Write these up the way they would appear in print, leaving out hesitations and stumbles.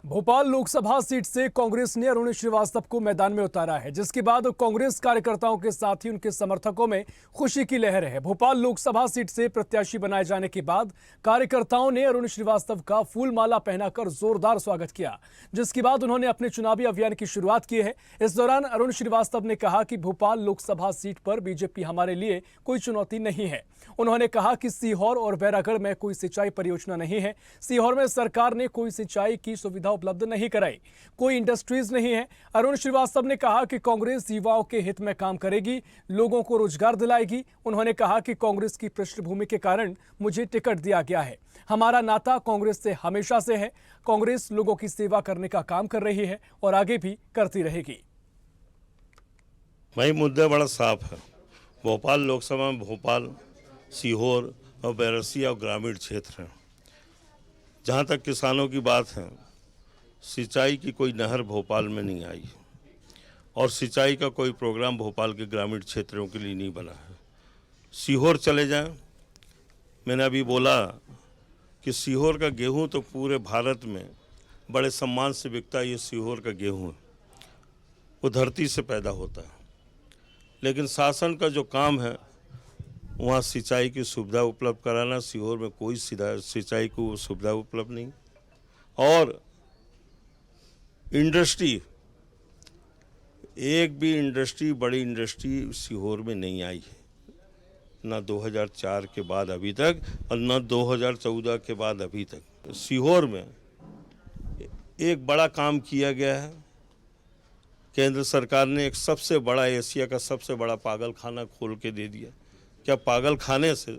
Bhopal Lok Sabha seat से कांग्रेस ने अरुण श्रीवास्तव को मैदान में उतारा है, जिसके बाद कांग्रेस कार्यकर्ताओं के साथ ही उनके समर्थकों में खुशी की लहर है। भोपाल लोकसभा सीट से प्रत्याशी बनाए जाने के बाद कार्यकर्ताओं ने अरुण श्रीवास्तव का फूल माला पहनाकर जोरदार स्वागत किया, जिसके बाद उन्होंने अपने चुनावी अभियान की शुरुआत की है। इस दौरान अरुण श्रीवास्तव ने कहा कि भोपाल लोकसभा सीट पर बीजेपी हमारे लिए कोई चुनौती नहीं है। उन्होंने कहा कि सीहोर और बैरागढ़ में कोई सिंचाई परियोजना नहीं है। सीहोर में सरकार ने कोई सिंचाई की सुविधा उपलब्ध नहीं कराई, कोई इंडस्ट्रीज नहीं है। अरुण श्रीवास्तव ने कहा कि कांग्रेस युवाओं के हित में काम करेगी, लोगों को रोजगार दिलाएगी। उन्होंने कहा कि कांग्रेस की पृष्ठभूमि के कारण मुझे टिकट दिया गया है। हमारा नाता कांग्रेस से हमेशा से है। कांग्रेस लोगों की सेवा करने का काम कर रही है और आगे भी करती रहेगी। भाई मुद्दा बड़ा साफ है। भोपाल लोकसभा में भोपाल, सीहोर और बैरसिया और ग्रामीण क्षेत्र हैं। जहाँ तक किसानों की बात है, सिंचाई की कोई नहर भोपाल में नहीं आई और सिंचाई का कोई प्रोग्राम भोपाल के ग्रामीण क्षेत्रों के लिए नहीं बना है। सीहोर चले जाएं, मैंने अभी बोला कि सीहोर का गेहूं तो पूरे भारत में बड़े सम्मान से बिकता है। ये सीहोर का गेहूं है, वो धरती से पैदा होता है, लेकिन शासन का जो काम है वहाँ सिंचाई की सुविधा उपलब्ध कराना। सीहोर में कोई सिंचाई को सुविधा उपलब्ध नहीं और इंडस्ट्री, एक भी इंडस्ट्री, बड़ी इंडस्ट्री सीहोर में नहीं आई है, ना 2004 के बाद अभी तक और ना 2014 के बाद अभी तक। सीहोर में एक बड़ा काम किया गया है। केंद्र सरकार ने एक सबसे बड़ा, एशिया का सबसे बड़ा पागल खाना खोल के दे दिया। क्या पागल खाने से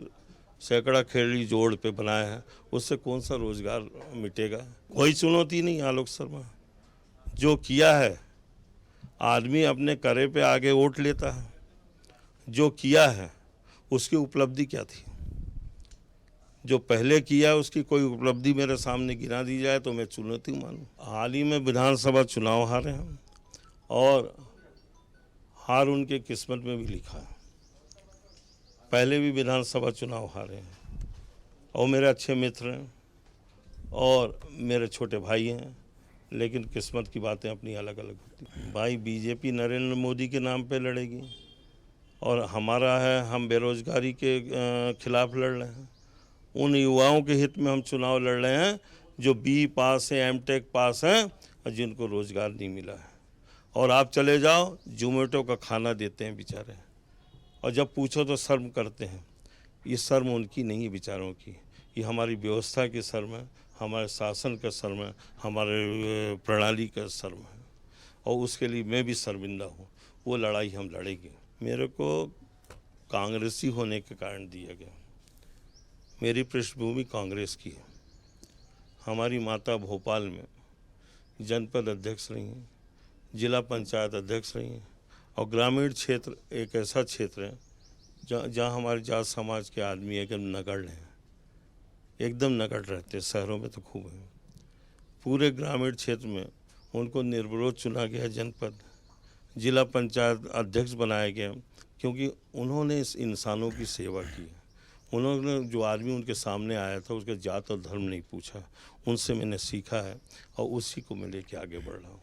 सैकड़ा खेड़ी जोड़ पे बनाया है, उससे कौन सा रोजगार मिटेगा? कोई चुनौती नहीं आलोक शर्मा। जो किया है, आदमी अपने करे पे आगे वोट लेता है। जो किया है उसकी उपलब्धि क्या थी? जो पहले किया उसकी कोई उपलब्धि मेरे सामने गिना दी जाए तो मैं चुनौती मानूं। हाल ही में विधानसभा चुनाव हारे हैं और हार उनके किस्मत में भी लिखा है। पहले भी विधानसभा चुनाव हारे हैं और मेरे अच्छे मित्र हैं और मेरे छोटे भाई हैं, लेकिन किस्मत की बातें अपनी अलग अलग होती हैं। भाई बीजेपी नरेंद्र मोदी के नाम पे लड़ेगी और हमारा है, हम बेरोजगारी के खिलाफ लड़ रहे हैं। उन युवाओं के हित में हम चुनाव लड़ रहे हैं जो बी पास हैं, एमटेक पास हैं और जिनको रोजगार नहीं मिला है। और आप चले जाओ, जोमेटो का खाना देते हैं बेचारे, और जब पूछो तो शर्म करते हैं। ये शर्म उनकी नहीं है बेचारों की, ये हमारी व्यवस्था की शर्म है, हमारे शासन का शर्म है, हमारे प्रणाली का शर्म है और उसके लिए मैं भी शर्मिंदा हूँ। वो लड़ाई हम लड़ेंगे। मेरे को कांग्रेसी होने के कारण दिया गया। मेरी पृष्ठभूमि कांग्रेस की है। हमारी माता भोपाल में जनपद अध्यक्ष रही हैं, जिला पंचायत अध्यक्ष रही हैं और ग्रामीण क्षेत्र एक ऐसा क्षेत्र है जहाँ हमारे जाट समाज के आदमी एकदम नगण्य हैं, एकदम नगण्य रहते हैं। शहरों में तो खूब है। पूरे ग्रामीण क्षेत्र में उनको निर्विरोध चुना गया, जनपद जिला पंचायत अध्यक्ष बनाया गया, क्योंकि उन्होंने इस इंसानों की सेवा की है। उन्होंने, जो आदमी उनके सामने आया था, उसके जात और धर्म नहीं पूछा। उनसे मैंने सीखा है और उसी को मैं लेके आगे बढ़ रहा हूँ।